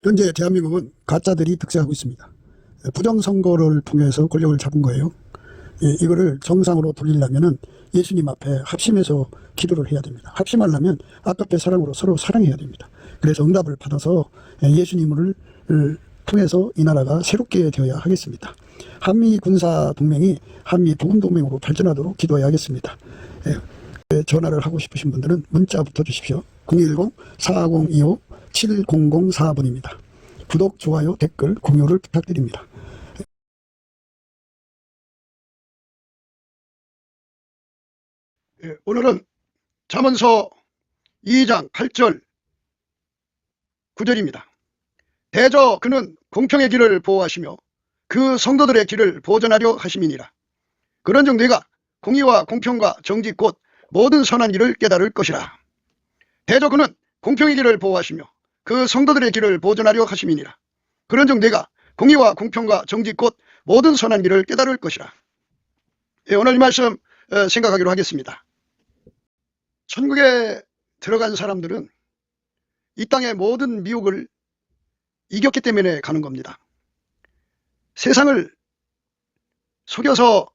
현재 대한민국은 가짜들이 득세하고 있습니다. 부정선거를 통해서 권력을 잡은 거예요. 이거를 정상으로 돌리려면 예수님 앞에 합심해서 기도를 해야 됩니다. 합심하려면 아깝게 사랑으로 서로 사랑해야 됩니다. 그래서 응답을 받아서 예수님을 통해서 이 나라가 새롭게 되어야 하겠습니다. 한미 군사 동맹이 한미 복음 동맹으로 발전하도록 기도해야겠습니다. 전화를 하고 싶으신 분들은 문자 붙여주십시오. 010-4025-7004번입니다. 구독, 좋아요, 댓글, 공유를 부탁드립니다. 오늘은 잠언서 2장 8절 9절입니다. 대저 그는 공평의 길을 보호하시며 그 성도들의 길을 보전하려 하심이니라. 그런즉 네가 공의와 공평과 정직 곧 모든 선한 일을 깨달을 것이라. 대저 그는 공평의 길을 보호하시며 그 성도들의 길을 보전하려 하심이니라. 그런즉 네가 공의와 공평과 정직 곧 모든 선한 길을 깨달을 것이라. 오늘 이 말씀 생각하기로 하겠습니다. 천국에 들어간 사람들은 이 땅의 모든 미혹을 이겼기 때문에 가는 겁니다. 세상을 속여서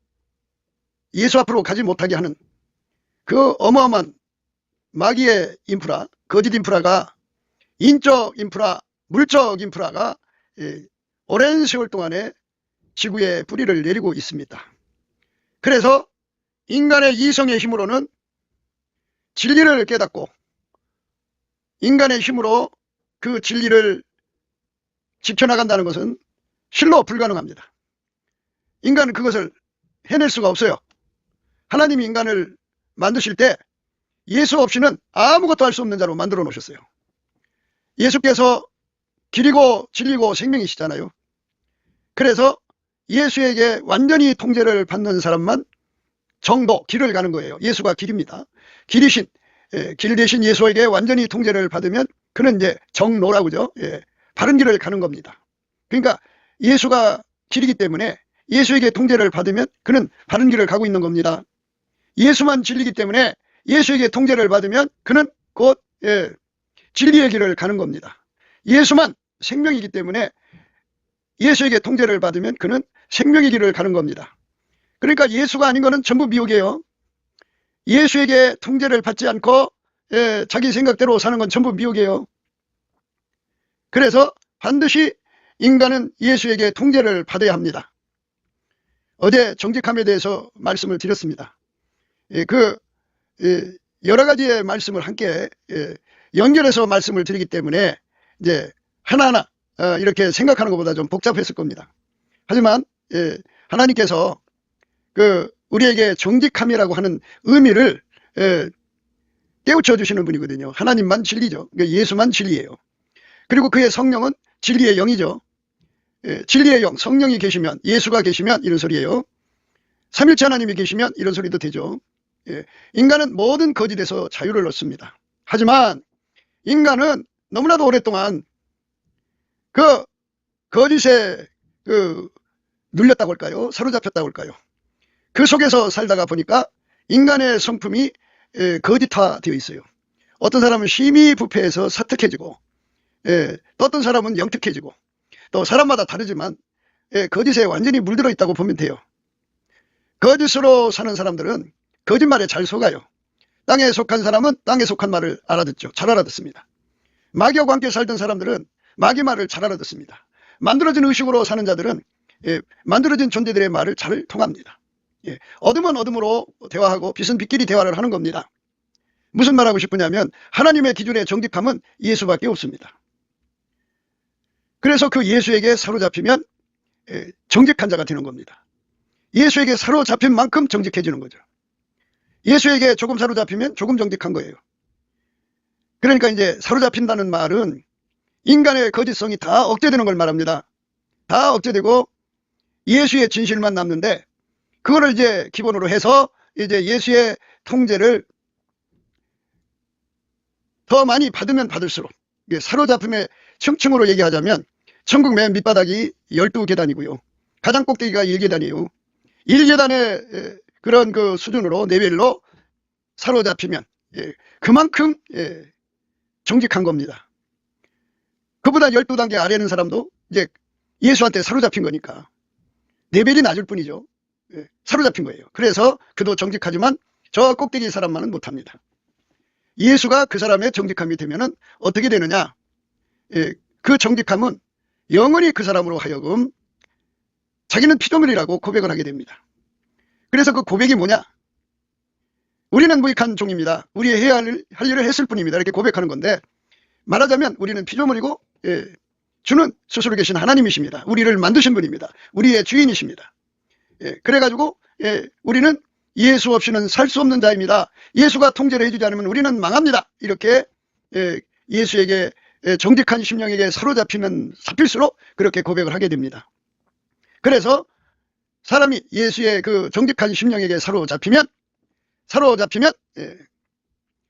예수 앞으로 가지 못하게 하는 그 어마어마한 마귀의 인프라, 거짓 인프라가, 인적 인프라, 물적 인프라가 오랜 세월 동안에 지구에 뿌리를 내리고 있습니다. 그래서 인간의 이성의 힘으로는 진리를 깨닫고 인간의 힘으로 그 진리를 지켜나간다는 것은 실로 불가능합니다. 인간은 그것을 해낼 수가 없어요. 하나님이 인간을 만드실 때 예수 없이는 아무것도 할 수 없는 자로 만들어 놓으셨어요. 예수께서 길이고 진리고 생명이시잖아요. 그래서 예수에게 완전히 통제를 받는 사람만 정도, 길을 가는 거예요. 예수가 길입니다. 길이신, 길 대신 예수에게 완전히 통제를 받으면 그는 이제 정로라고 그러죠. 바른 길을 가는 겁니다. 그러니까 예수가 길이기 때문에 예수에게 통제를 받으면 그는 바른 길을 가고 있는 겁니다. 예수만 진리기 때문에 예수에게 통제를 받으면 그는 곧 진리의 길을 가는 겁니다. 예수만 생명이기 때문에 예수에게 통제를 받으면 그는 생명의 길을 가는 겁니다. 그러니까 예수가 아닌 거는 전부 미혹이에요. 예수에게 통제를 받지 않고 자기 생각대로 사는 건 전부 미혹이에요. 그래서 반드시 인간은 예수에게 통제를 받아야 합니다. 어제 정직함에 대해서 말씀을 드렸습니다. 여러 가지의 말씀을 함께 연결해서 말씀을 드리기 때문에 이제 하나하나 이렇게 생각하는 것보다 좀 복잡했을 겁니다. 하지만 하나님께서 우리에게 정직함이라고 하는 의미를 깨우쳐 주시는 분이거든요. 하나님만 진리죠. 예수만 진리예요. 그리고 그의 성령은 진리의 영이죠. 진리의 영, 성령이 계시면, 예수가 계시면 이런 소리예요. 삼일체 하나님이 계시면 이런 소리도 되죠. 인간은 모든 거짓에서 자유를 얻습니다. 하지만 인간은 너무나도 오랫동안 그 거짓에 눌렸다고 할까요? 사로잡혔다고 할까요? 그 속에서 살다가 보니까 인간의 성품이 거짓화되어 있어요. 어떤 사람은 심히 부패해서 사특해지고, 또 어떤 사람은 영특해지고, 또 사람마다 다르지만 거짓에 완전히 물들어 있다고 보면 돼요. 거짓으로 사는 사람들은 거짓말에 잘 속아요. 땅에 속한 사람은 땅에 속한 말을 알아듣죠. 잘 알아듣습니다. 마귀와 함께 살던 사람들은 마귀 말을 잘 알아듣습니다. 만들어진 의식으로 사는 자들은 만들어진 존재들의 말을 잘 통합니다. 어둠은 어둠으로 대화하고 빛은 빛끼리 대화를 하는 겁니다. 무슨 말하고 싶으냐면 하나님의 기준의 정직함은 예수밖에 없습니다. 그래서 그 예수에게 사로잡히면 정직한 자가 되는 겁니다. 예수에게 사로잡힌 만큼 정직해지는 거죠. 예수에게 조금 사로잡히면 조금 정직한 거예요. 그러니까 이제 사로잡힌다는 말은 인간의 거짓성이 다 억제되는 걸 말합니다. 다 억제되고 예수의 진실만 남는데 그거를 이제 기본으로 해서 이제 예수의 통제를 더 많이 받으면 받을수록 사로잡힘의 층층으로 얘기하자면 천국 맨 밑바닥이 12계단이고요. 가장 꼭대기가 1계단이에요. 1계단의 그런 수준으로 레벨로 사로잡히면 그만큼 정직한 겁니다. 그보다 12단계 아래 있는 사람도 이제 예수한테 사로잡힌 거니까 레벨이 낮을 뿐이죠. 예, 사로잡힌 거예요. 그래서 그도 정직하지만 저 꼭대기 사람만은 못합니다. 예수가 그 사람의 정직함이 되면은 어떻게 되느냐? 예, 그 정직함은 영원히 그 사람으로 하여금 자기는 피조물이라고 고백을 하게 됩니다. 그래서 그 고백이 뭐냐? 우리는 무익한 종입니다. 우리 해야 할 일을 했을 뿐입니다. 이렇게 고백하는 건데, 말하자면 우리는 피조물이고, 예, 주는 스스로 계신 하나님이십니다. 우리를 만드신 분입니다. 우리의 주인이십니다. 예, 그래가지고 우리는 예수 없이는 살 수 없는 자입니다. 예수가 통제를 해주지 않으면 우리는 망합니다. 이렇게 예수에게 정직한 심령에게 사로잡히면 잡힐수록 그렇게 고백을 하게 됩니다. 그래서 사람이 예수의 그 정직한 심령에게 사로잡히면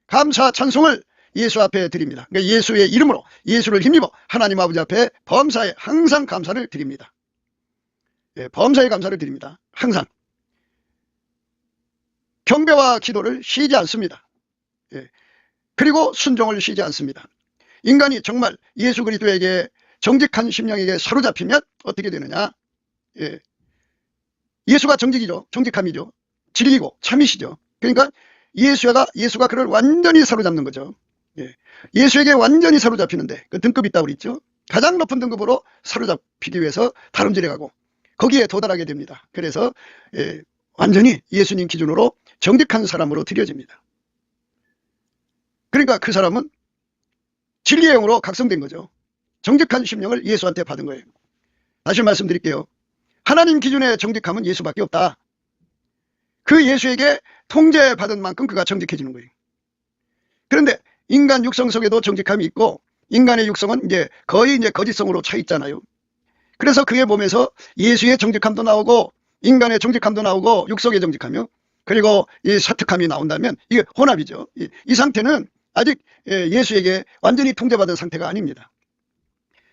감사 찬송을 예수 앞에 드립니다. 그러니까 예수의 이름으로 예수를 힘입어 하나님 아버지 앞에 범사에 항상 감사를 드립니다. 예, 범사에 감사를 드립니다. 항상. 경배와 기도를 쉬지 않습니다. 예, 그리고 순종을 쉬지 않습니다. 인간이 정말 예수 그리스도에게 정직한 심령에게 사로잡히면 어떻게 되느냐? 예, 예수가 정직이죠. 정직함이죠. 진리고 참이시죠. 그러니까 예수가 그를 완전히 사로잡는 거죠. 예, 예수에게 완전히 사로잡히는데 그 등급이 있다고 그랬죠. 가장 높은 등급으로 사로잡히기 위해서 다름질해 가고 거기에 도달하게 됩니다. 그래서 완전히 예수님 기준으로 정직한 사람으로 드려집니다. 그러니까 그 사람은 진리의 영으로 각성된 거죠. 정직한 심령을 예수한테 받은 거예요. 다시 말씀드릴게요. 하나님 기준의 정직함은 예수밖에 없다. 그 예수에게 통제받은 만큼 그가 정직해지는 거예요. 그런데 인간 육성 속에도 정직함이 있고 인간의 육성은 거의 거짓성으로 차 있잖아요. 그래서 그의 몸에서 예수의 정직함도 나오고 인간의 정직함도 나오고 육성의 정직함이요. 그리고 이 사특함이 나온다면 이게 혼합이죠. 이 상태는 아직 예수에게 완전히 통제받은 상태가 아닙니다.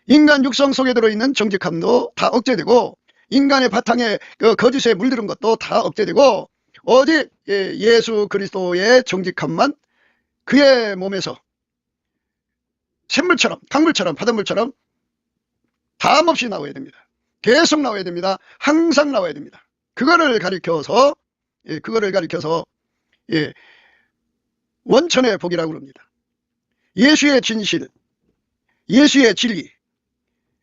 인간 육성 속에 들어있는 정직함도 다 억제되고 인간의 바탕에 그 거짓에 물들은 것도 다 억제되고 오직 예수 그리스도의 정직함만 그의 몸에서 샘물처럼 강물처럼 바닷물처럼 담없이 나와야 됩니다. 계속 나와야 됩니다. 항상 나와야 됩니다. 그거를 가리켜서 원천의 복이라고 합니다. 예수의 진실, 예수의 진리,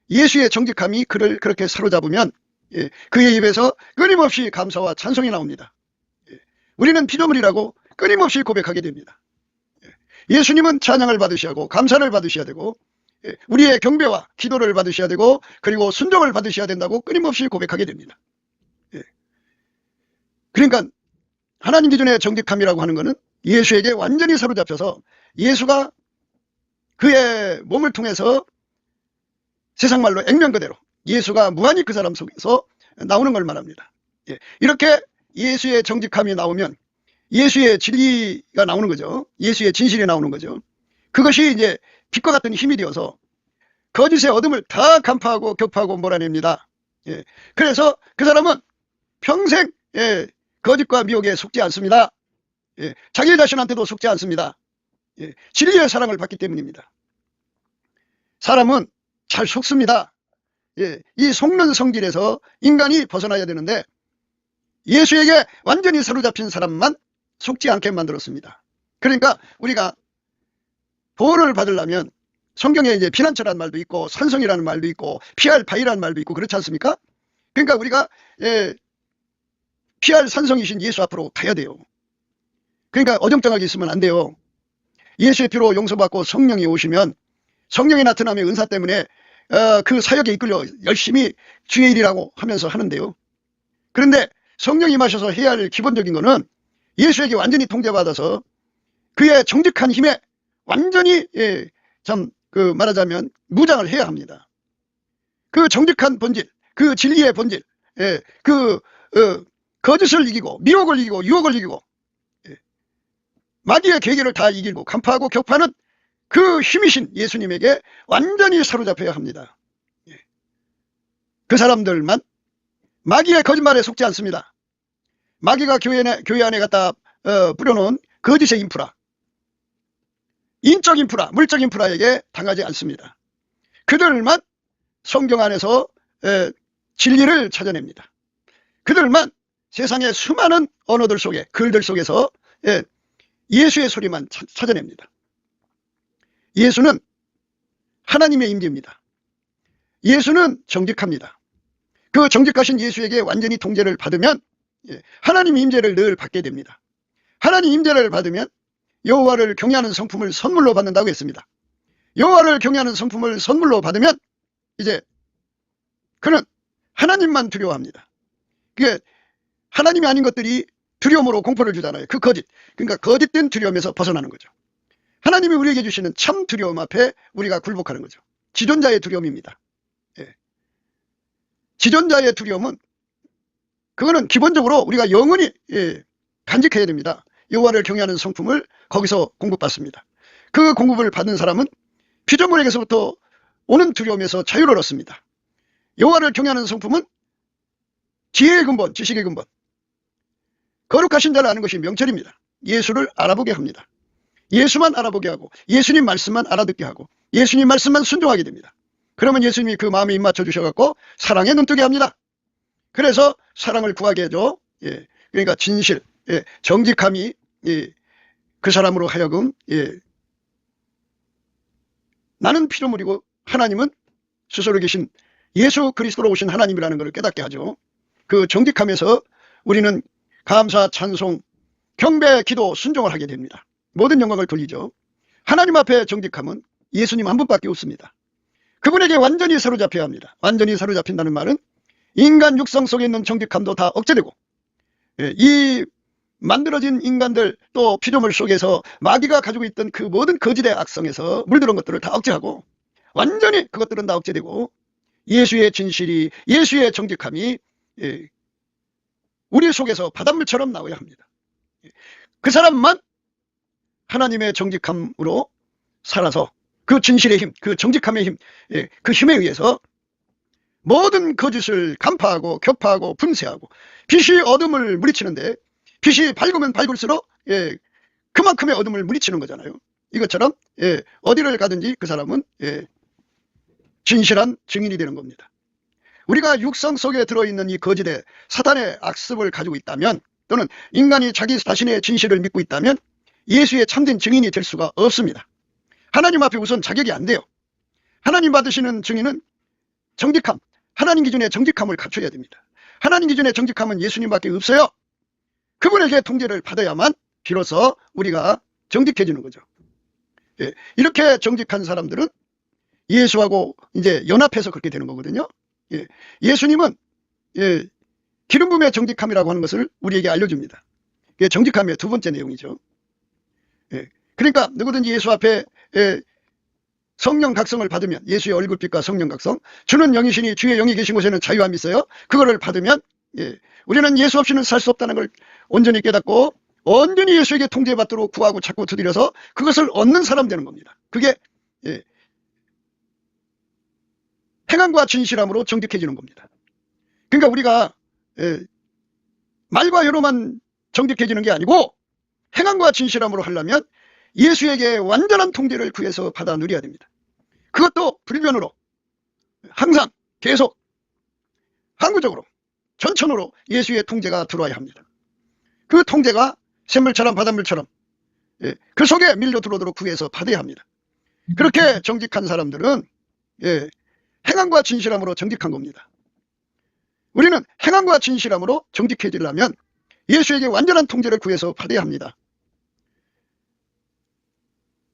예수의 정직함이 그를 그렇게 사로잡으면 그의 입에서 끊임없이 감사와 찬송이 나옵니다. 우리는 피조물이라고 끊임없이 고백하게 됩니다. 예수님은 찬양을 받으셔야 하고 감사를 받으셔야 되고 우리의 경배와 기도를 받으셔야 되고 그리고 순종을 받으셔야 된다고 끊임없이 고백하게 됩니다. 그러니까 하나님 기준의 정직함이라고 하는 것은 예수에게 완전히 사로잡혀서 예수가 그의 몸을 통해서 세상 말로 액면 그대로 예수가 무한히 그 사람 속에서 나오는 걸 말합니다. 이렇게 예수의 정직함이 나오면 예수의 진리가 나오는 거죠. 예수의 진실이 나오는 거죠. 그것이 이제 빛과 같은 힘이 되어서 거짓의 어둠을 다 간파하고 격파하고 몰아냅니다. 그래서 그 사람은 평생 거짓과 미혹에 속지 않습니다. 자기 자신한테도 속지 않습니다. 진리의 사랑을 받기 때문입니다. 사람은 잘 속습니다. 이 속는 성질에서 인간이 벗어나야 되는데 예수에게 완전히 사로잡힌 사람만 속지 않게 만들었습니다. 그러니까 우리가 보호를 받으려면 성경에 이제 피난처라는 말도 있고 산성이라는 말도 있고 피할 바위라는 말도 있고 그렇지 않습니까? 그러니까 우리가 피할 산성이신 예수 앞으로 가야 돼요. 그러니까 어정쩡하게 있으면 안 돼요. 예수의 피로 용서받고 성령이 오시면 성령이 나타나면 은사 때문에 그 사역에 이끌려 열심히 주의 일이라고 하면서 하는데요. 그런데 성령이 임하셔서 해야 할 기본적인 거는 예수에게 완전히 통제받아서 그의 정직한 힘에 완전히 말하자면 무장을 해야 합니다. 그 정직한 본질, 그 진리의 본질, 거짓을 이기고 미혹을 이기고 유혹을 이기고 마귀의 계계를 다 이기고 간파하고 격파하는 그 힘이신 예수님에게 완전히 사로잡혀야 합니다. 그 사람들만 마귀의 거짓말에 속지 않습니다. 마귀가 교회 안에 갖다 뿌려놓은 거짓의 인프라, 인적 인프라, 물적 인프라에게 당하지 않습니다. 그들만 성경 안에서 진리를 찾아냅니다. 그들만 세상의 수많은 언어들 속에, 글들 속에서 예수의 소리만 찾아냅니다. 예수는 하나님의 임재입니다. 예수는 정직합니다. 그 정직하신 예수에게 완전히 통제를 받으면 하나님 임재를 늘 받게 됩니다. 하나님 임재를 받으면 여호와를 경외하는 성품을 선물로 받는다고 했습니다. 여호와를 경외하는 성품을 선물로 받으면 이제 그는 하나님만 두려워합니다. 그게 하나님이 아닌 것들이 두려움으로 공포를 주잖아요. 그 거짓, 그러니까 거짓된 두려움에서 벗어나는 거죠. 하나님이 우리에게 주시는 참 두려움 앞에 우리가 굴복하는 거죠. 지존자의 두려움입니다. 지존자의 두려움은 그거는 기본적으로 우리가 영원히 간직해야 됩니다. 여호와를 경외하는 성품을 거기서 공급받습니다. 그 공급을 받는 사람은 피조물에게서부터 오는 두려움에서 자유를 얻습니다. 여호와를 경외하는 성품은 지혜의 근본, 지식의 근본, 거룩하신 자를 아는 것이 명철입니다. 예수를 알아보게 합니다. 예수만 알아보게 하고 예수님 말씀만 알아듣게 하고 예수님 말씀만 순종하게 됩니다. 그러면 예수님이 그 마음에 입맞춰 주셔갖고 사랑에 눈뜨게 합니다. 그래서 사랑을 구하게 해줘. 그러니까 진실, 정직함이 그 사람으로 하여금 나는 피조물이고 하나님은 스스로 계신 예수 그리스도로 오신 하나님이라는 것을 깨닫게 하죠. 그 정직함에서 우리는 감사, 찬송, 경배, 기도, 순종을 하게 됩니다. 모든 영광을 돌리죠. 하나님 앞에 정직함은 예수님 한 분밖에 없습니다. 그분에게 완전히 사로잡혀야 합니다. 완전히 사로잡힌다는 말은 인간 육성 속에 있는 정직함도 다 억제되고 이 만들어진 인간들 또 피조물 속에서 마귀가 가지고 있던 그 모든 거짓의 악성에서 물들은 것들을 다 억제하고 완전히 그것들은 다 억제되고 예수의 진실이, 예수의 정직함이 우리 속에서 바닷물처럼 나와야 합니다. 그 사람만 하나님의 정직함으로 살아서 그 진실의 힘, 그 정직함의 힘, 그 힘에 의해서 모든 거짓을 간파하고 격파하고 분쇄하고 빛이 어둠을 물리치는데 빛이 밝으면 밝을수록 그만큼의 어둠을 물리치는 거잖아요. 이것처럼 어디를 가든지 그 사람은 진실한 증인이 되는 겁니다. 우리가 육성 속에 들어있는 이 거짓의 사단의 악습을 가지고 있다면 또는 인간이 자기 자신의 진실을 믿고 있다면 예수의 참된 증인이 될 수가 없습니다. 하나님 앞에 우선 자격이 안 돼요. 하나님 받으시는 증인은 정직함, 하나님 기준의 정직함을 갖춰야 됩니다. 하나님 기준의 정직함은 예수님밖에 없어요. 그분에게 통제를 받아야만 비로소 우리가 정직해지는 거죠. 이렇게 정직한 사람들은 예수하고 이제 연합해서 그렇게 되는 거거든요. 예수님은 기름 부음의 정직함이라고 하는 것을 우리에게 알려줍니다. 그게 정직함의 두 번째 내용이죠. 그러니까 누구든지 예수 앞에 성령 각성을 받으면, 예수의 얼굴빛과 성령 각성, 주는 영이시니 주의 영이 계신 곳에는 자유함이 있어요. 그거를 받으면 우리는 예수 없이는 살 수 없다는 걸 온전히 깨닫고 온전히 예수에게 통제받도록 구하고 찾고 두드려서 그것을 얻는 사람 되는 겁니다. 그게 행함과 진실함으로 정직해지는 겁니다. 그러니까 우리가 말과 혀로만 정직해지는 게 아니고 행함과 진실함으로 하려면 예수에게 완전한 통제를 구해서 받아 누려야 됩니다. 그것도 불변으로 항상 계속 항구적으로 전천후로 예수의 통제가 들어와야 합니다. 그 통제가 샘물처럼 바닷물처럼 그 속에 밀려 들어오도록 구해서 받아야 합니다. 그렇게 정직한 사람들은 행함과 진실함으로 정직한 겁니다. 우리는 행함과 진실함으로 정직해지려면 예수에게 완전한 통제를 구해서 받아야 합니다.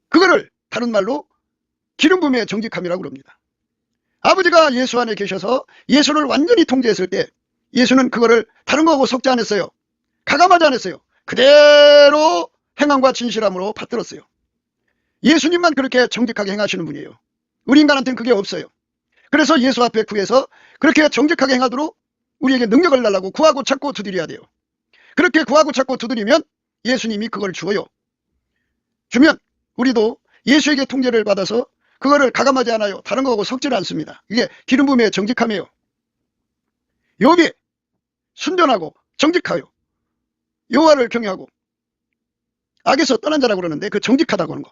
그거를 다른 말로 기름 부음의 정직함이라고 그럽니다. 아버지가 예수 안에 계셔서 예수를 완전히 통제했을 때 예수는 그거를 다른 거하고 섞지 않았어요. 가감하지 않았어요. 그대로 행함과 진실함으로 받들었어요. 예수님만 그렇게 정직하게 행하시는 분이에요. 우리 인간한테는 그게 없어요. 그래서 예수 앞에 구해서 그렇게 정직하게 행하도록 우리에게 능력을 달라고 구하고 찾고 두드려야 돼요. 그렇게 구하고 찾고 두드리면 예수님이 그걸 주어요. 주면 우리도 예수에게 통제를 받아서 그거를 가감하지 않아요. 다른 거하고 섞지는 않습니다. 이게 기름 부음의 정직함이에요. 욥이 순전하고 정직하여 여호와를 경외하고 악에서 떠난 자라고 그러는데 그 정직하다고 하는 거.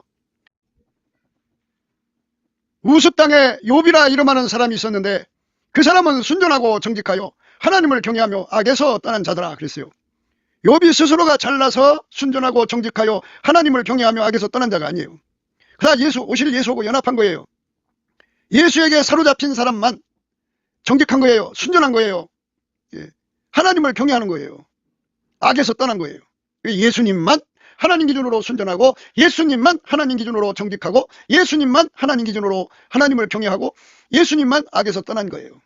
우스 땅에 욥이라 이름하는 사람이 있었는데 그 사람은 순전하고 정직하여 하나님을 경외하며 악에서 떠난 자더라 그랬어요. 욥이 스스로가 잘나서 순전하고 정직하여 하나님을 경외하며 악에서 떠난 자가 아니에요. 그러나 오실 예수하고 연합한 거예요. 예수에게 사로잡힌 사람만 정직한 거예요. 순전한 거예요. 하나님을 경외하는 거예요. 악에서 떠난 거예요. 예수님만 하나님 기준으로 순전하고, 예수님만 하나님 기준으로 정직하고, 예수님만 하나님 기준으로 하나님을 경외하고, 예수님만 악에서 떠난 거예요.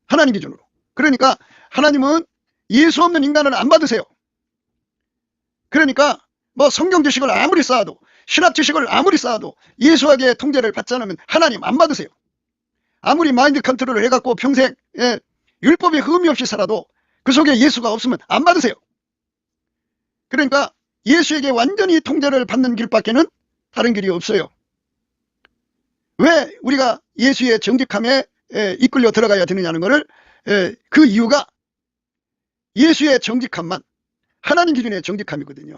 하나님 기준으로. 그러니까 하나님은 예수 없는 인간을 안 받으세요. 그러니까 뭐 성경 지식을 아무리 쌓아도, 신학 지식을 아무리 쌓아도 예수에게 통제를 받지 않으면 하나님 안 받으세요. 아무리 마인드 컨트롤을 해갖고 평생 율법에 흠이 없이 살아도 그 속에 예수가 없으면 안 받으세요. 그러니까 예수에게 완전히 통제를 받는 길밖에는 다른 길이 없어요. 왜 우리가 예수의 정직함에 이끌려 들어가야 되느냐는 것을, 그 이유가 예수의 정직함만 하나님 기준의 정직함이거든요.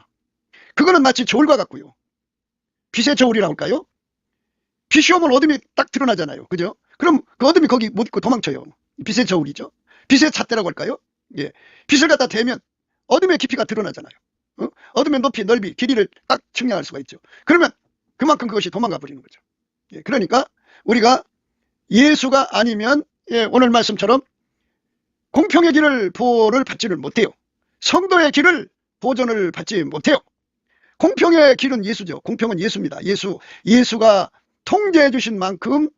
그거는 마치 저울과 같고요. 빛의 저울이라고 할까요? 빛이 오면 어둠이 딱 드러나잖아요. 그죠? 그럼 그 어둠이 거기 못 있고 도망쳐요. 빛의 저울이죠. 빛의 잣대라고 할까요? 예. 빛을 갖다 대면 어둠의 깊이가 드러나잖아요. 어둠의 높이, 넓이, 길이를 딱 측량할 수가 있죠. 그러면 그만큼 그것이 도망가 버리는 거죠. 예. 그러니까 우리가 예수가 아니면, 오늘 말씀처럼 공평의 길을 보호를 받지를 못해요. 성도의 길을 보존을 받지 못해요. 공평의 길은 예수죠. 공평은 예수입니다. 예수가 통제해 주신 만큼,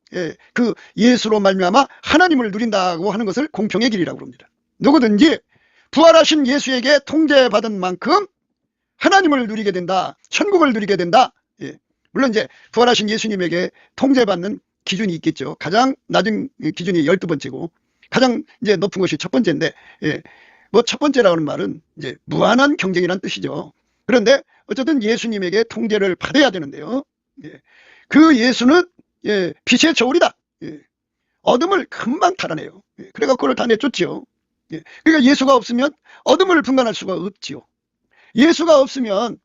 그 예수로 말미암아 하나님을 누린다고 하는 것을 공평의 길이라고 합니다. 누구든지 부활하신 예수에게 통제받은 만큼 하나님을 누리게 된다. 천국을 누리게 된다. 물론 이제 부활하신 예수님에게 통제받는 기준이 있겠죠. 가장 낮은 기준이 12번째고 가장 이제 높은 것이 첫 번째인데, 뭐 첫 번째라는 말은 이제 무한한 경쟁이란 뜻이죠. 그런데 어쨌든 예수님에게 통제를 받아야 되는데요. 그 예수는 빛의 저울이다. 어둠을 금방 탈아내요. 그래가 그걸 다 내쫓죠. 그러니까 예수가 없으면 어둠을 분간할 수가 없지요. 예수가 없으면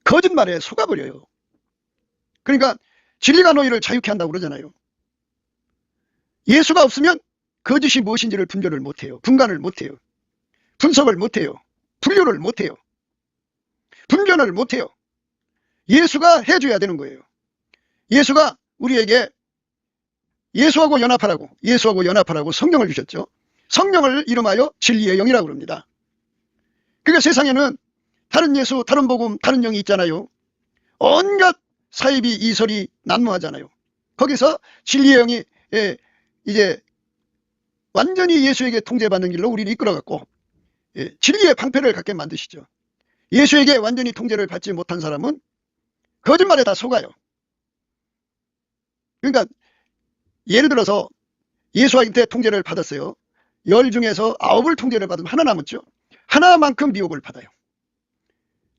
거짓말에 속아버려요. 그러니까 진리가 너희를 자유케 한다고 그러잖아요. 예수가 없으면 거짓이 무엇인지를 분별을 못해요. 분간을 못해요. 분석을 못해요. 분류를 못해요. 분별을 못해요. 예수가 해줘야 되는 거예요. 예수가 우리에게 예수하고 연합하라고 성령을 주셨죠. 성령을 이름하여 진리의 영이라고 합니다. 그러니까 세상에는 다른 예수, 다른 복음, 다른 영이 있잖아요. 온갖 사이비 이설이 난무하잖아요. 거기서 진리의 영이 이제 완전히 예수에게 통제받는 길로 우리를 이끌어갔고, 진리의 방패를 갖게 만드시죠. 예수에게 완전히 통제를 받지 못한 사람은 거짓말에 다 속아요. 그러니까 예를 들어서 예수한테 통제를 받았어요. 10 중에서 9을 통제를 받으면 하나 남았죠. 하나만큼 미혹을 받아요.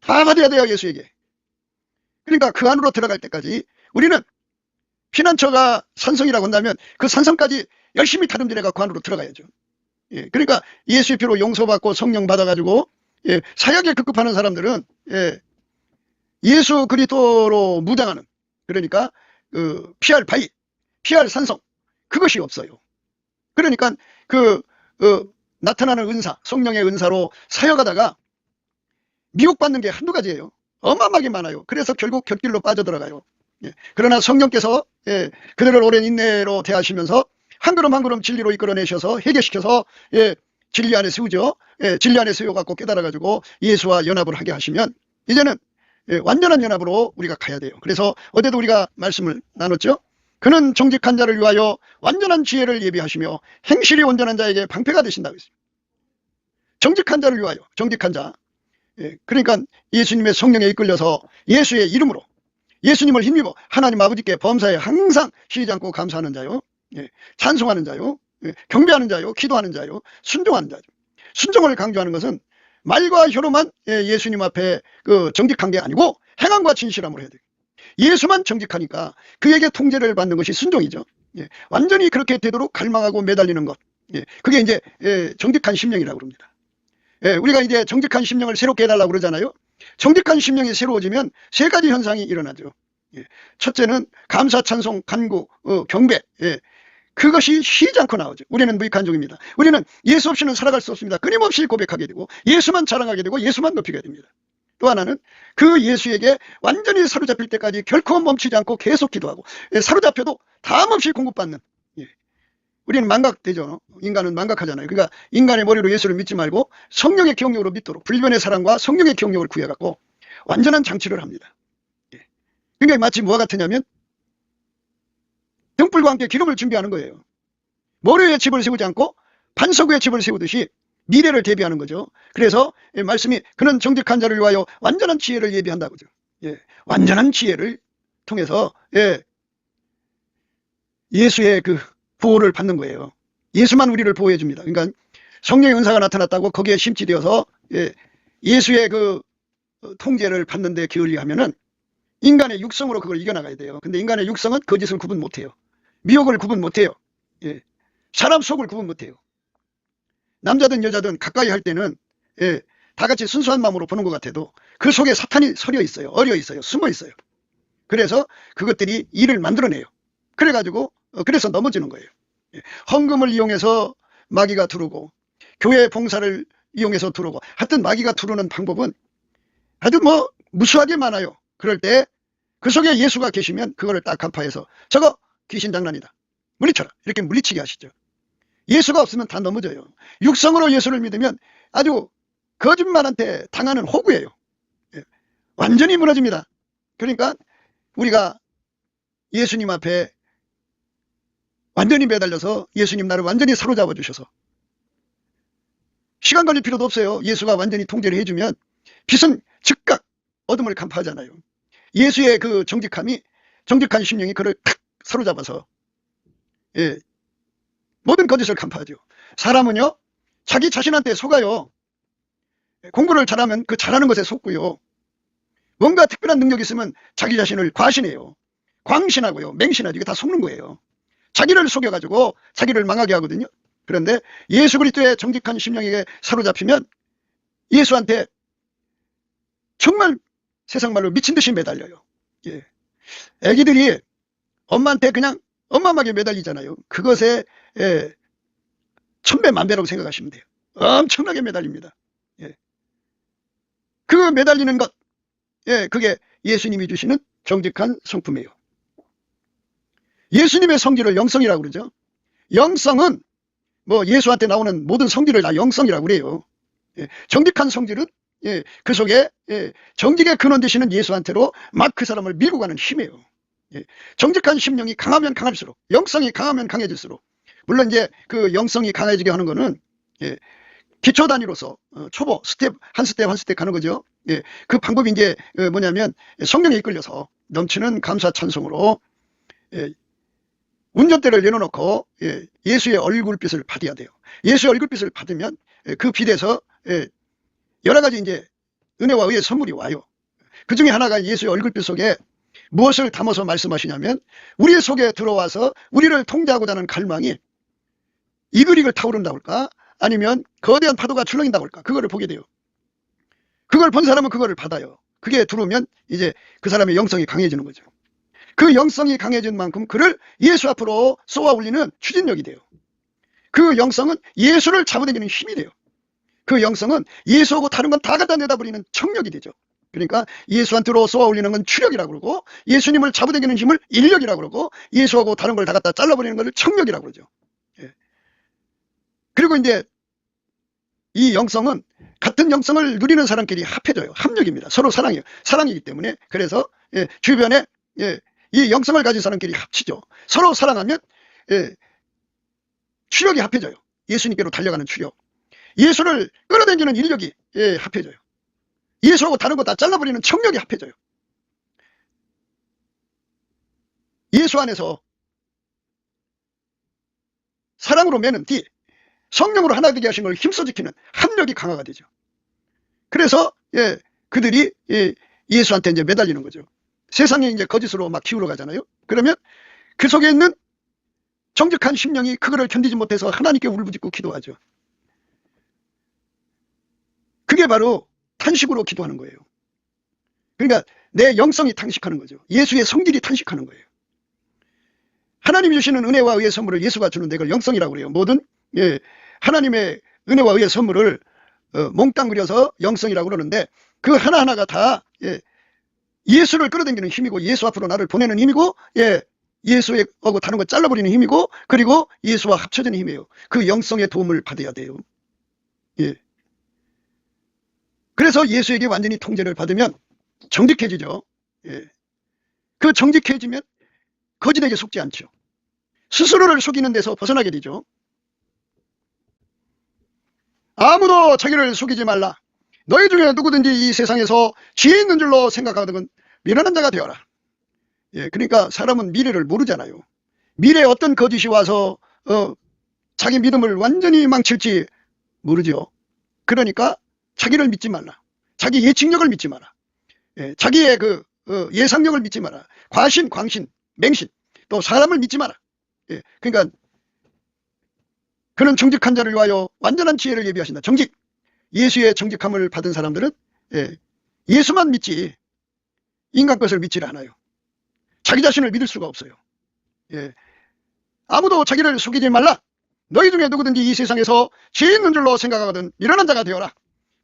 다 받아야 돼요, 예수에게. 그러니까 그 안으로 들어갈 때까지 우리는 피난처가 산성이라고 한다면 그 산성까지 열심히 다름질해가 그 안으로 들어가야죠. 그러니까 예수의 피로 용서받고 성령 받아가지고 사역에 급급하는 사람들은 예수 그리스도로 무장하는, 그러니까 피할 바위, 피할 산성, 그것이 없어요. 그러니까 나타나는 은사, 성령의 은사로 사역하다가 미혹받는 게 한두 가지예요. 어마어마하게 많아요. 그래서 결국 곁길로 빠져들어가요. 그러나 성령께서 그들을 오랜 인내로 대하시면서 한 걸음 한 걸음 진리로 이끌어내셔서 해결시켜서 진리 안에 세우죠. 진리 안에 세워갖고 깨달아가지고 예수와 연합을 하게 하시면 이제는 완전한 연합으로 우리가 가야 돼요. 그래서 어제도 우리가 말씀을 나눴죠. 그는 정직한 자를 위하여 완전한 지혜를 예비하시며 행실이 온전한 자에게 방패가 되신다고 했습니다. 정직한 자를 위하여, 정직한 자. 그러니까 예수님의 성령에 이끌려서 예수의 이름으로 예수님을 힘입어 하나님 아버지께 범사에 항상 쉬지 않고 감사하는 자요, 찬송하는 자요, 경배하는 자요, 기도하는 자요, 순종하는 자죠. 순종을 강조하는 것은 말과 혀로만 예수님 앞에 정직한 게 아니고 행함과 진실함으로 해야 돼요. 예수만 정직하니까 그에게 통제를 받는 것이 순종이죠. 완전히 그렇게 되도록 갈망하고 매달리는 것, 그게 이제 정직한 심령이라고 합니다. 우리가 이제 정직한 심령을 새롭게 해달라고 그러잖아요. 정직한 심령이 새로워지면 세 가지 현상이 일어나죠. 예. 첫째는 감사, 찬송, 간구, 경배. 예. 그것이 쉬지 않고 나오죠. 우리는 무익한 종입니다. 우리는 예수 없이는 살아갈 수 없습니다. 끊임없이 고백하게 되고 예수만 자랑하게 되고 예수만 높이게 됩니다. 또 하나는 그 예수에게 완전히 사로잡힐 때까지 결코 멈추지 않고 계속 기도하고, 사로잡혀도 다음없이 공급받는. 예. 우리는 망각되죠. 인간은 망각하잖아요. 그러니까 인간의 머리로 예수를 믿지 말고 성령의 경력으로 믿도록 불변의 사랑과 성령의 경력을 구해갖고 완전한 장치를 합니다. 예. 그러니까 마치 뭐가 같으냐면 등불과 함께 기름을 준비하는 거예요. 모래 위에 집을 세우지 않고 반석 위에 집을 세우듯이 미래를 대비하는 거죠. 그래서 말씀이 그는 정직한 자를 위하여 완전한 지혜를 예비한다고죠. 예, 완전한 지혜를 통해서 예수의 그 보호를 받는 거예요. 예수만 우리를 보호해 줍니다. 그러니까 성령의 은사가 나타났다고 거기에 심취되어서 예수의 그 통제를 받는 데 기울이하면은 인간의 육성으로 그걸 이겨나가야 돼요. 근데 인간의 육성은 거짓을 구분 못해요. 미혹을 구분 못해요. 예. 사람 속을 구분 못해요. 남자든 여자든 가까이 할 때는 다 같이 순수한 마음으로 보는 것 같아도 그 속에 사탄이 서려 있어요. 어려 있어요. 숨어 있어요. 그래서 그것들이 일을 만들어내요. 그래가지고 그래서 넘어지는 거예요. 예. 헌금을 이용해서 마귀가 두르고 교회 봉사를 이용해서 두르고 하여튼 마귀가 두르는 방법은 아주 뭐 무수하게 많아요. 그럴 때 그 속에 예수가 계시면 그거를 딱 간파해서 저거 귀신 장난이다. 물리쳐라. 이렇게 물리치게 하시죠. 예수가 없으면 다 넘어져요. 육성으로 예수를 믿으면 아주 거짓말한테 당하는 호구예요. 완전히 무너집니다. 그러니까 우리가 예수님 앞에 완전히 매달려서 예수님 나를 완전히 사로잡아 주셔서 시간 걸릴 필요도 없어요. 예수가 완전히 통제를 해주면 빛은 즉각 어둠을 간파하잖아요. 예수의 그 정직한 심령이 그를 탁 사로잡아서 모든 거짓을 간파하죠. 사람은요 자기 자신한테 속아요. 공부를 잘하면 그 잘하는 것에 속고요. 뭔가 특별한 능력이 있으면 자기 자신을 과신해요. 광신하고요. 맹신하죠. 이게 다 속는 거예요. 자기를 속여가지고 자기를 망하게 하거든요. 그런데 예수 그리스도의 정직한 심령에게 사로잡히면 예수한테 정말 세상 말로 미친 듯이 매달려요. 예. 애기들이 엄마한테 그냥 엄마에게 매달리잖아요. 그것에 천배 만배라고 생각하시면 돼요. 엄청나게 매달립니다. 예. 그 매달리는 것, 그게 예수님이 주시는 정직한 성품이에요. 예수님의 성질을 영성이라고 그러죠. 영성은 뭐 예수한테 나오는 모든 성질을 다 영성이라고 그래요. 정직한 성질은 그 속에 정직의 근원 되시는 예수한테로 막 그 사람을 밀고 가는 힘이에요. 정직한 심령이 강하면 강할수록, 영성이 강하면 강해질수록, 물론 이제 그 영성이 강해지게 하는 거는 기초 단위로서 초보 스텝 한 스텝 가는 거죠. 그 방법이 이제 뭐냐면 성령에 이끌려서 넘치는 감사 찬송으로 운전대를 내려놓고 예수의 얼굴빛을 받아야 돼요. 예수의 얼굴빛을 받으면 그 빛에서 여러 가지 이제 은혜와 의의 선물이 와요. 그 중에 하나가 예수의 얼굴빛 속에 무엇을 담아서 말씀하시냐면 우리 속에 들어와서 우리를 통제하고자 하는 갈망이 이글이글 타오른다고 할까? 아니면 거대한 파도가 출렁인다고 할까? 그거를 보게 돼요. 그걸 본 사람은 그거를 받아요. 그게 들어오면 이제 그 사람의 영성이 강해지는 거죠. 그 영성이 강해진 만큼 그를 예수 앞으로 쏘아 올리는 추진력이 돼요. 그 영성은 예수를 잡아당기는 힘이 돼요. 그 영성은 예수하고 다른 건 다 갖다 내다 버리는 청력이 되죠. 그러니까 예수한테로 쏘아 올리는 건 추력이라고 그러고 예수님을 잡아당기는 힘을 인력이라고 그러고 예수하고 다른 걸 다 갖다 잘라버리는 걸 청력이라고 그러죠. 그리고 이제 이 영성은 같은 영성을 누리는 사람끼리 합해져요. 합력입니다. 서로 사랑이에요. 사랑이기 때문에. 그래서 주변에 이 영성을 가진 사람끼리 합치죠. 서로 사랑하면 추력이 합해져요. 예수님께로 달려가는 추력. 예수를 끌어당기는 인력이 합해져요. 예수하고 다른 거 다 잘라버리는 청력이 합해져요. 예수 안에서 사랑으로 매는 뒤 성령으로 하나 되게 하신 걸 힘써 지키는 합력이 강화가 되죠. 그래서 그들이 예수한테 이제 매달리는 거죠. 세상에 이제 거짓으로 막 기울어 가잖아요. 그러면 그 속에 있는 정직한 심령이 그거를 견디지 못해서 하나님께 울부짖고 기도하죠. 그게 바로 탄식으로 기도하는 거예요. 그러니까 내 영성이 탄식하는 거죠. 예수의 성질이 탄식하는 거예요. 하나님이 주시는 은혜와 의의 선물을 예수가 주는데 그걸 영성이라고 그래요. 모든 하나님의 은혜와 의의 선물을 몽땅 그려서 영성이라고 그러는데 그 하나하나가 다 예수를 끌어당기는 힘이고 예수 앞으로 나를 보내는 힘이고 예수하고 다른 거 잘라버리는 힘이고 그리고 예수와 합쳐지는 힘이에요. 그 영성의 도움을 받아야 돼요. 그래서 예수에게 완전히 통제를 받으면 정직해지죠. 그 정직해지면 거짓에게 속지 않죠. 스스로를 속이는 데서 벗어나게 되죠. 아무도 자기를 속이지 말라. 너희 중에 누구든지 이 세상에서 지혜 있는 줄로 생각하거든 미련한 자가 되어라. 그러니까 사람은 미래를 모르잖아요. 미래에 어떤 거짓이 와서 자기 믿음을 완전히 망칠지 모르죠. 그러니까 자기를 믿지 말라. 자기 예측력을 믿지 마라. 자기의 예상력을 믿지 마라. 과신, 광신, 맹신, 또 사람을 믿지 마라. 그러니까 그는 정직한 자를 위하여 완전한 지혜를 예비하신다. 정직. 예수의 정직함을 받은 사람들은 예수만 믿지 인간 것을 믿지를 않아요. 자기 자신을 믿을 수가 없어요. 아무도 자기를 속이지 말라. 너희 중에 누구든지 이 세상에서 지혜 있는 줄로 생각하거든 미련한 자가 되어라.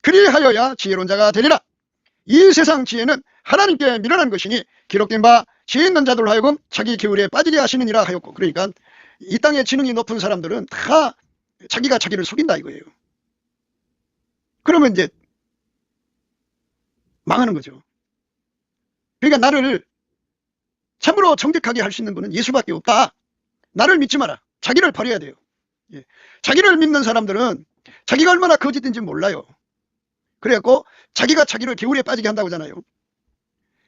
그리하여야 지혜로운 자가 되리라. 이 세상 지혜는 하나님께 미련한 것이니 기록된 바 지혜 있는 자들로 하여금 자기 계율에 빠지게 하시느니라 하였고, 그러니까 이 땅에 지능이 높은 사람들은 다 자기가 자기를 속인다 이거예요. 그러면 이제 망하는 거죠. 그러니까 나를 참으로 정직하게 할 수 있는 분은 예수밖에 없다. 나를 믿지 마라. 자기를 버려야 돼요. 자기를 믿는 사람들은 자기가 얼마나 거짓인지 몰라요. 그래갖고 자기가 자기를 계율에 빠지게 한다고 하잖아요.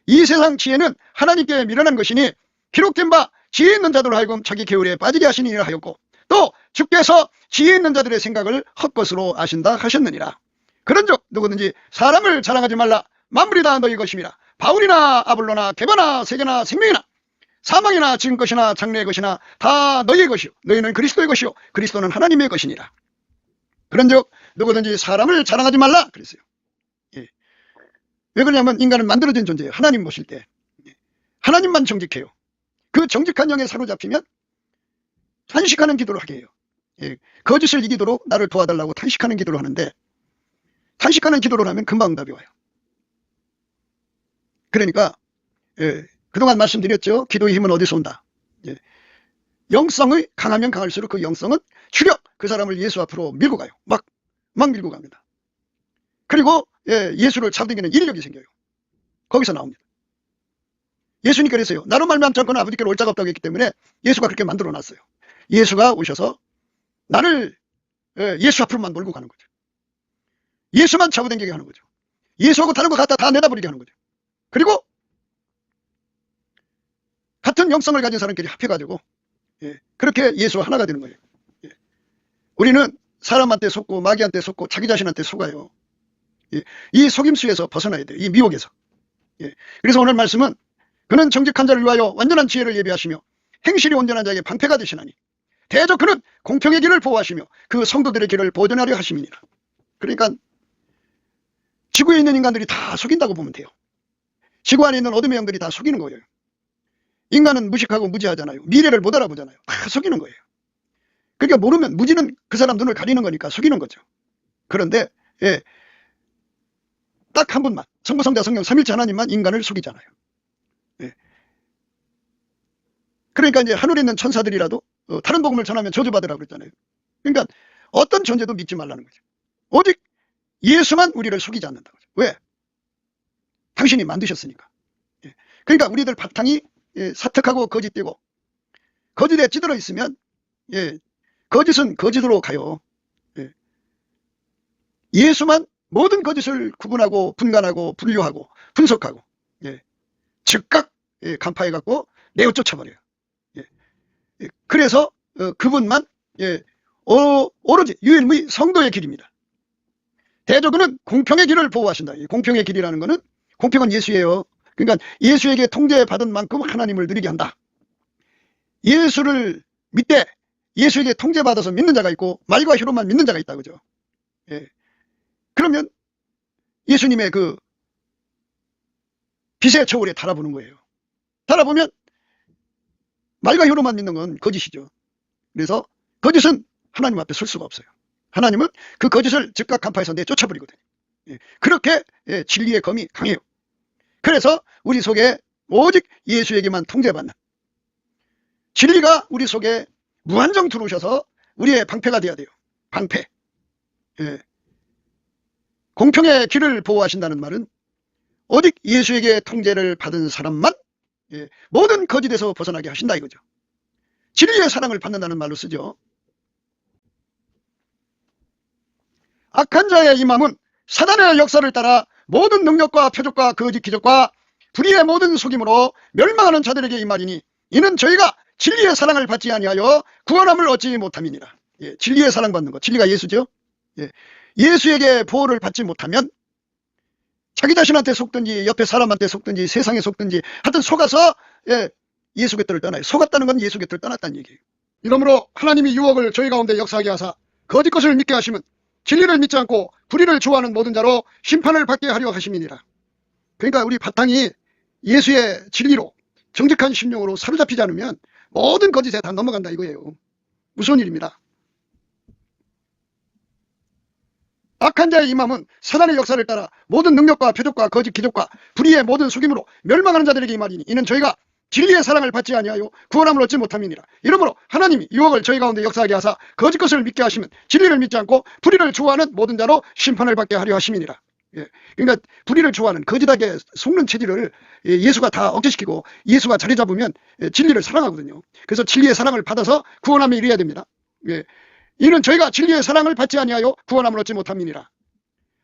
이 세상 지혜는 하나님께 미련한 것이니 기록된 바 지혜 있는 자들로 하여금 자기 계율에 빠지게 하시니라 하였고, 또 주께서 지혜 있는 자들의 생각을 헛것으로 아신다 하셨느니라. 그런즉 누구든지 사람을 자랑하지 말라. 만물이 다 너희 것임이라. 바울이나 아볼로나 게바나 세계나 생명이나 사망이나 지금 것이나 장래의 것이나 다 너희의 것이요 너희는 그리스도의 것이요 그리스도는 하나님의 것이니라. 그런즉 누구든지 사람을 자랑하지 말라 그랬어요. 왜 그러냐면 인간은 만들어진 존재예요. 하나님 보실 때 하나님만 정직해요. 그 정직한 영에 사로잡히면 탄식하는 기도를 하게 해요. 거짓을 이기도록 나를 도와달라고 탄식하는 기도를 하는데, 탄식하는 기도를 하면 금방 응답이 와요. 그러니까 그동안 말씀드렸죠. 기도의 힘은 어디서 온다. 영성이 강하면 강할수록 그 영성은 추력, 그 사람을 예수 앞으로 밀고 가요. 막 밀고 갑니다. 그리고 예수를 잡아당기는 인력이 생겨요. 거기서 나옵니다. 예수님께서 그랬어요. 나로 말미암지 않고는 아버지께로 올 자가 없다고 했기 때문에 예수가 그렇게 만들어 놨어요. 예수가 오셔서 나를 예수 앞으로만 몰고 가는 거죠. 예수만 잡아당기게 하는 거죠. 예수하고 다른 거 갖다 다 내다버리게 하는 거죠. 그리고 같은 영성을 가진 사람끼리 합해가지고 그렇게 예수와 하나가 되는 거예요. 우리는 사람한테 속고 마귀한테 속고 자기 자신한테 속아요. 이 속임수에서 벗어나야 돼요. 이 미혹에서. 그래서 오늘 말씀은 그는 정직한 자를 위하여 완전한 지혜를 예비하시며 행실이 온전한 자에게 방패가 되시나니 대적 그는 공평의 길을 보호하시며 그 성도들의 길을 보존하려 하심이니라. 그러니까 지구에 있는 인간들이 다 속인다고 보면 돼요. 지구 안에 있는 어둠의 영들이 다 속이는 거예요. 인간은 무식하고 무지하잖아요. 미래를 못 알아보잖아요. 다 속이는 거예요. 그러니까 모르면 무지는 그 사람 눈을 가리는 거니까 속이는 거죠. 그런데 딱 한 분만, 성부 성자 성령 삼일체 하나님만 인간을 속이잖아요. 그러니까 이제 하늘에 있는 천사들이라도 다른 복음을 전하면 저주받으라고 그랬잖아요. 그러니까 어떤 존재도 믿지 말라는 거죠. 오직 예수만 우리를 속이지 않는다고. 왜? 당신이 만드셨으니까. 그러니까 우리들 바탕이 사특하고 거짓되고 거짓에 찌들어 있으면 거짓은 거짓으로 가요. 예수만 모든 거짓을 구분하고 분간하고 분류하고 분석하고 즉각 간파해 갖고 내어 쫓아버려요. 그래서 그분만 오로지 유일무이 성도의 길입니다. 대적은 공평의 길을 보호하신다. 공평의 길이라는 것은 공평은 예수예요. 그러니까 예수에게 통제받은 만큼 하나님을 누리게 한다. 예수를 믿되 예수에게 통제받아서 믿는 자가 있고 말과 혀로만 믿는 자가 있다 그죠. 그러면 예수님의 그 빛의 저울에 달아보는 거예요. 달아보면 말과 혀로만 믿는 건 거짓이죠. 그래서 거짓은 하나님 앞에 설 수가 없어요. 하나님은 그 거짓을 즉각 간파해서 내쫓아버리거든요. 그렇게 진리의 검이 강해요. 그래서 우리 속에 오직 예수에게만 통제받는 진리가 우리 속에 무한정 들어오셔서 우리의 방패가 되어야 돼요. 방패. 공평의 길을 보호하신다는 말은 오직 예수에게 통제를 받은 사람만 모든 거짓에서 벗어나게 하신다 이거죠. 진리의 사랑을 받는다는 말로 쓰죠. 악한 자의 임함은 사단의 역사를 따라 모든 능력과 표적과 거짓 기적과 불의의 모든 속임으로 멸망하는 자들에게 임하리니 이는 저희가 진리의 사랑을 받지 아니하여 구원함을 얻지 못함이니라. 진리의 사랑 받는 것, 진리가 예수죠. 예수에게 보호를 받지 못하면 자기 자신한테 속든지 옆에 사람한테 속든지 세상에 속든지 하여튼 속아서 예수 곁을 떠나요. 속았다는 건 예수 곁을 떠났다는 얘기예요. 이러므로 하나님이 유혹을 저희 가운데 역사하게 하사 거짓 것을 믿게 하시면 진리를 믿지 않고 불의를 좋아하는 모든 자로 심판을 받게 하려 하심이니라. 그러니까 우리 바탕이 예수의 진리로 정직한 심령으로 사로잡히지 않으면 모든 거짓에 다 넘어간다 이거예요. 무서운 일입니다. 악한 자의 임함은 사단의 역사를 따라 모든 능력과 표적과 거짓 기적과 불의의 모든 속임으로 멸망하는 자들에게 임하리니 이는 저희가 진리의 사랑을 받지 아니하여 구원함을 얻지 못함이니라. 이러므로 하나님이 유혹을 저희 가운데 역사하게 하사 거짓 것을 믿게 하시면 진리를 믿지 않고 불의를 좋아하는 모든 자로 심판을 받게 하려 하심이니라. 그러니까 불의를 좋아하는 거짓하게 속는 체질을 예수가 다 억제시키고 예수가 자리 잡으면 진리를 사랑하거든요. 그래서 진리의 사랑을 받아서 구원함에 이르러야 됩니다. 이는 저희가 진리의 사랑을 받지 아니하여 구원함을 얻지 못함이니라.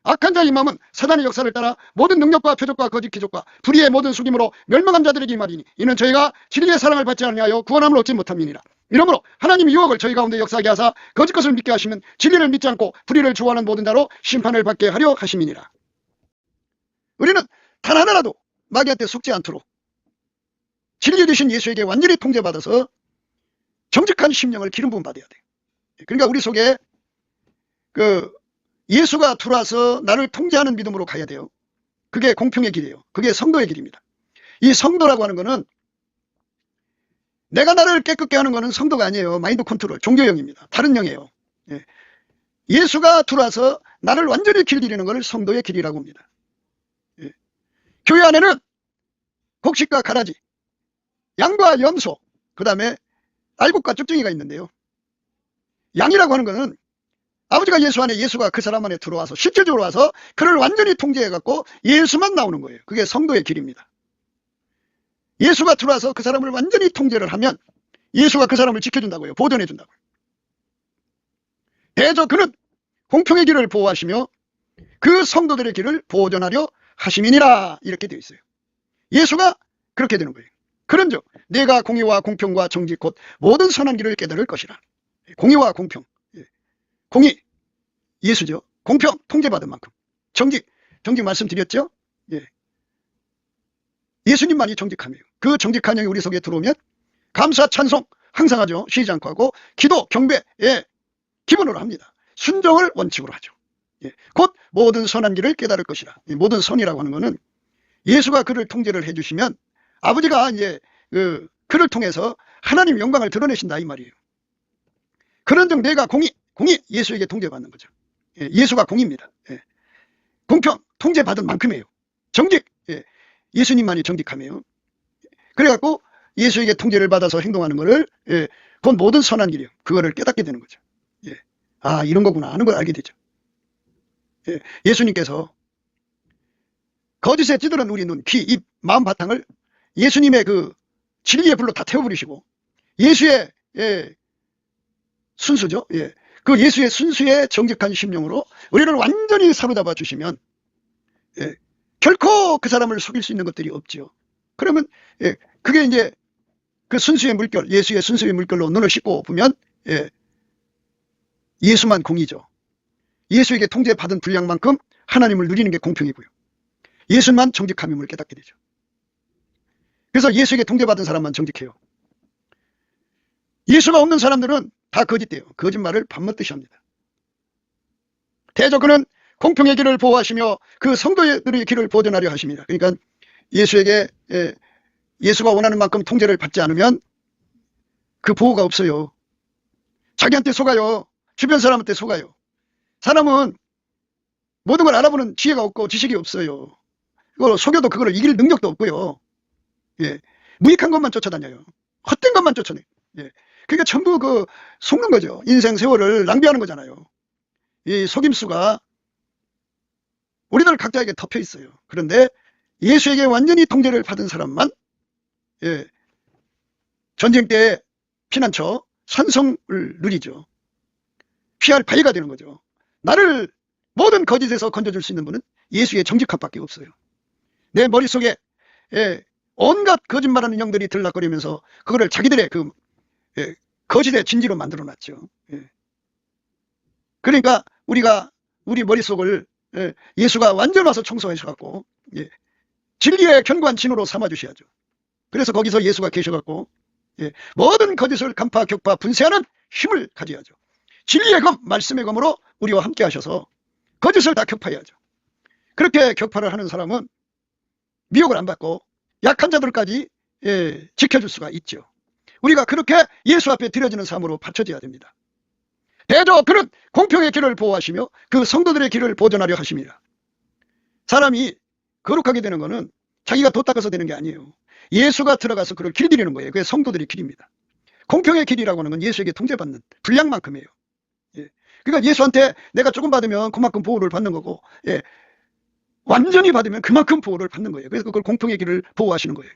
악한 자의 임함은 사단의 역사를 따라 모든 능력과 표적과 거짓 기적과 불의의 모든 속임으로 멸망한 자들에게 임하리니 이는 저희가 진리의 사랑을 받지 아니하여 구원함을 얻지 못함이니라. 이러므로 하나님이 유혹을 저희 가운데 역사하게 하사 거짓 것을 믿게 하시면 진리를 믿지 않고 불의를 좋아하는 모든 자로 심판을 받게 하려 하심이니라. 우리는 단 하나라도 마귀한테 속지 않도록 진리 되신 예수에게 완전히 통제받아서 정직한 심령을 기름 부음 받아야 돼요. 그러니까 우리 속에 예수가 들어와서 나를 통제하는 믿음으로 가야 돼요. 그게 공평의 길이에요. 그게 성도의 길입니다. 이 성도라고 하는 거는 내가 나를 깨끗게 하는 거는 성도가 아니에요. 마인드 컨트롤, 종교형입니다. 다른 영이에요. 예수가 들어와서 나를 완전히 길들이는 것을 성도의 길이라고 합니다. 교회 안에는 곡식과 가라지, 양과 염소, 그 다음에 알곡과 쭉정이가 있는데요. 양이라고 하는 것은 아버지가 예수 안에 예수가 그 사람 안에 들어와서 실질적으로 와서 그를 완전히 통제해갖고 예수만 나오는 거예요. 그게 성도의 길입니다. 예수가 들어와서 그 사람을 완전히 통제를 하면 예수가 그 사람을 지켜준다고요. 보존해준다고요. 대저 그는 공평의 길을 보호하시며 그 성도들의 길을 보존하려 하심이니라 이렇게 되어 있어요. 예수가 그렇게 되는 거예요. 그런즉 내가 공의와 공평과 정직 곧 모든 선한 길을 깨달을 것이라. 공의와 공평, 공의 예수죠. 공평 통제받은 만큼, 정직 말씀드렸죠. 예수님만이 정직함이에요. 그 정직한 영이 우리 속에 들어오면 감사 찬송 항상 하죠. 쉬지 않고 하고 기도 경배 기본으로 합니다. 순종을 원칙으로 하죠. 곧 모든 선한 길을 깨달을 것이라. 모든 선이라고 하는 것은 예수가 그를 통제를 해주시면 아버지가 이제 그를 통해서 하나님 영광을 드러내신다 이 말이에요. 그런즉 내가 공의 예수에게 통제받는 거죠. 예수가 공의입니다. 공평 통제받은 만큼이에요. 정직 예수님만이 정직함이에요. 그래갖고 예수에게 통제를 받아서 행동하는 것을 곧 모든 선한 길이에요. 그거를 깨닫게 되는 거죠. 아 이런 거구나 하는 걸 알게 되죠. 예수님께서 거짓에 찌들은 우리 눈, 귀, 입, 마음 바탕을 예수님의 그 진리의 불로 다 태워버리시고 예수의 순수죠. 그 예수의 순수의 정직한 심령으로 우리를 완전히 사로잡아 주시면 결코 그 사람을 속일 수 있는 것들이 없죠. 그러면 그게 이제 그 순수의 물결, 예수의 순수의 물결로 눈을 씻고 보면 예수만 공의죠. 예수에게 통제받은 분량만큼 하나님을 누리는 게 공평이고요. 예수만 정직함임을 깨닫게 되죠. 그래서 예수에게 통제받은 사람만 정직해요. 예수가 없는 사람들은 다 거짓돼요. 거짓말을 밥먹듯이 합니다. 대저 그는 공평의 길을 보호하시며 그 성도들의 길을 보존하려 하십니다. 그러니까 예수에게 예수가 원하는 만큼 통제를 받지 않으면 그 보호가 없어요. 자기한테 속아요. 주변 사람한테 속아요. 사람은 모든 걸 알아보는 지혜가 없고 지식이 없어요. 그거 속여도 그걸 이길 능력도 없고요. 예. 무익한 것만 쫓아다녀요. 헛된 것만 쫓아내요. 예. 그러니까 전부 그 속는 거죠. 인생 세월을 낭비하는 거잖아요. 이 속임수가 우리들 각자에게 덮여 있어요. 그런데 예수에게 완전히 통제를 받은 사람만 전쟁 때 피난처 산성을 누리죠. 피할 바위가 되는 거죠. 나를 모든 거짓에서 건져줄 수 있는 분은 예수의 정직함밖에 없어요. 내 머릿속에 온갖 거짓말하는 영들이 들락거리면서 그거를 자기들의 그 거짓의 진지로 만들어 놨죠. 그러니까 우리가 우리 머릿속을 예수가 완전 와서 청소하셔갖고 진리의 견고한 진으로 삼아주셔야죠. 그래서 거기서 예수가 계셔갖고 모든 거짓을 간파 격파 분쇄하는 힘을 가져야죠. 진리의 검, 말씀의 검으로 우리와 함께 하셔서 거짓을 다 격파해야죠. 그렇게 격파를 하는 사람은 미혹을 안 받고 약한 자들까지 지켜줄 수가 있죠. 우리가 그렇게 예수 앞에 드려지는 삶으로 바쳐져야 됩니다. 대저 그릇 공평의 길을 보호하시며 그 성도들의 길을 보존하려 하십니다. 사람이 거룩하게 되는 것은 자기가 도 닦아서 되는 게 아니에요. 예수가 들어가서 그걸 길들이는 거예요. 그게 성도들의 길입니다. 공평의 길이라고 하는 건 예수에게 통제받는 분량만큼이에요. 그러니까 예수한테 내가 조금 받으면 그만큼 보호를 받는 거고 완전히 받으면 그만큼 보호를 받는 거예요. 그래서 그걸 공평의 길을 보호하시는 거예요.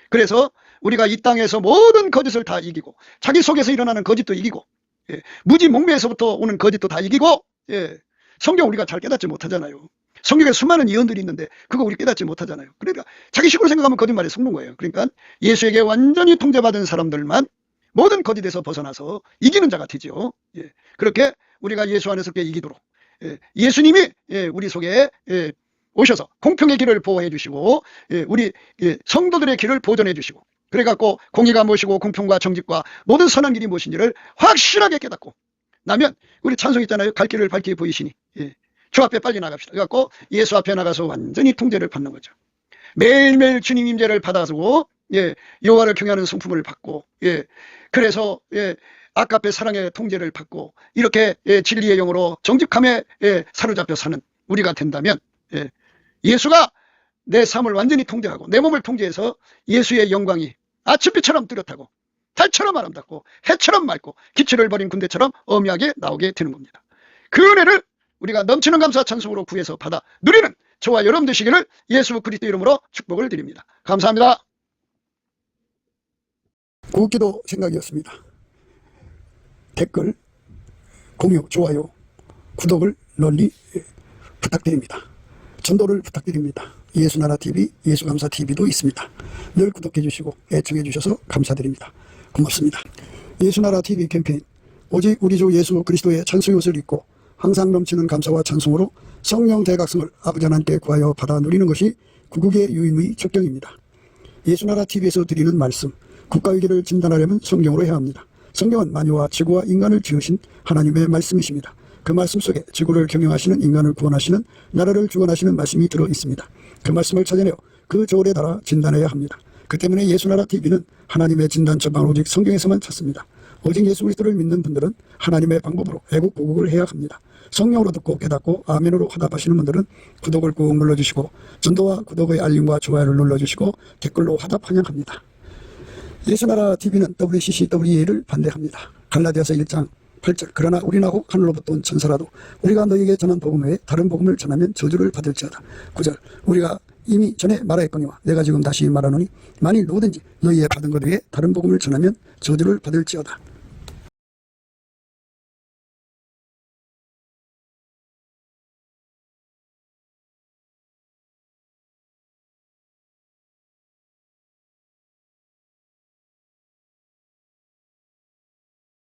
그래서 우리가 이 땅에서 모든 거짓을 다 이기고 자기 속에서 일어나는 거짓도 이기고 무지 목매에서부터 오는 거짓도 다 이기고 성경 우리가 잘 깨닫지 못하잖아요. 성경에 수많은 예언들이 있는데 그거 우리 깨닫지 못하잖아요. 그러니까 자기 식으로 생각하면 거짓말에 속는 거예요. 그러니까 예수에게 완전히 통제받은 사람들만 모든 거짓에서 벗어나서 이기는 자가 되죠. 그렇게 우리가 예수 안에서 이기도록 예수님이 우리 속에 오셔서 공평의 길을 보호해 주시고 우리 성도들의 길을 보존해 주시고 그래갖고 공의가 무엇이고 공평과 정직과 모든 선한 길이 무엇인지를 확실하게 깨닫고 나면 우리 찬송 있잖아요. 갈 길을 밝히 보이시니 주 앞에 빨리 나갑시다. 그래갖고 예수 앞에 나가서 완전히 통제를 받는 거죠. 매일매일 주님 임재를 받아서 여호와를 경외하는 성품을 받고 그래서 아까의 사랑의 통제를 받고 이렇게 진리의 영으로 정직함에 사로잡혀 사는 우리가 된다면 예수가 내 삶을 완전히 통제하고 내 몸을 통제해서 예수의 영광이 아침빛처럼 뚜렷하고 달처럼 아름답고 해처럼 맑고 기치를 버린 군대처럼 엄하게 나오게 되는 겁니다. 그 은혜를 우리가 넘치는 감사 찬송으로 구해서 받아 누리는 저와 여러분 되시기를 예수 그리스도 이름으로 축복을 드립니다. 감사합니다. 구기도 생각이었습니다. 댓글, 공유, 좋아요, 구독을 널리 부탁드립니다. 전도를 부탁드립니다. 예수나라TV, 예수감사TV도 있습니다. 늘 구독해 주시고 애청해 주셔서 감사드립니다. 고맙습니다. 예수나라TV 캠페인 오직 우리 주 예수 그리스도의 찬송옷을 입고 항상 넘치는 감사와 찬송으로 성령 대각성을 아버지 하나님께 구하여 받아 누리는 것이 구국의 유인의 척경입니다. 예수나라TV에서 드리는 말씀, 국가위기를 진단하려면 성경으로 해야 합니다. 성경은 만유와 지구와 인간을 지으신 하나님의 말씀이십니다. 그 말씀 속에 지구를 경영하시는 인간을 구원하시는 나라를 주관하시는 말씀이 들어 있습니다. 그 말씀을 찾아내어 그 조언에 따라 진단해야 합니다. 그 때문에 예수나라TV는 하나님의 진단 처방을 오직 성경에서만 찾습니다. 오직 예수 그리스도를 믿는 분들은 하나님의 방법으로 애국보국을 해야 합니다. 성령으로 듣고 깨닫고 아멘으로 화답하시는 분들은 구독을 꾹 눌러주시고 전도와 구독의 알림과 좋아요를 눌러주시고 댓글로 화답 환영합니다. 예수나라TV는 WCCWA를 반대합니다. 갈라디아서 1장 8절 그러나 우리나고 하늘로부터 온 천사라도 우리가 너희에게 전한 복음 외에 다른 복음을 전하면 저주를 받을지어다. 9절 우리가 이미 전에 말하였거니와 내가 지금 다시 말하노니 만일 누구든지 너희의 받은 것 외에 다른 복음을 전하면 저주를 받을지어다.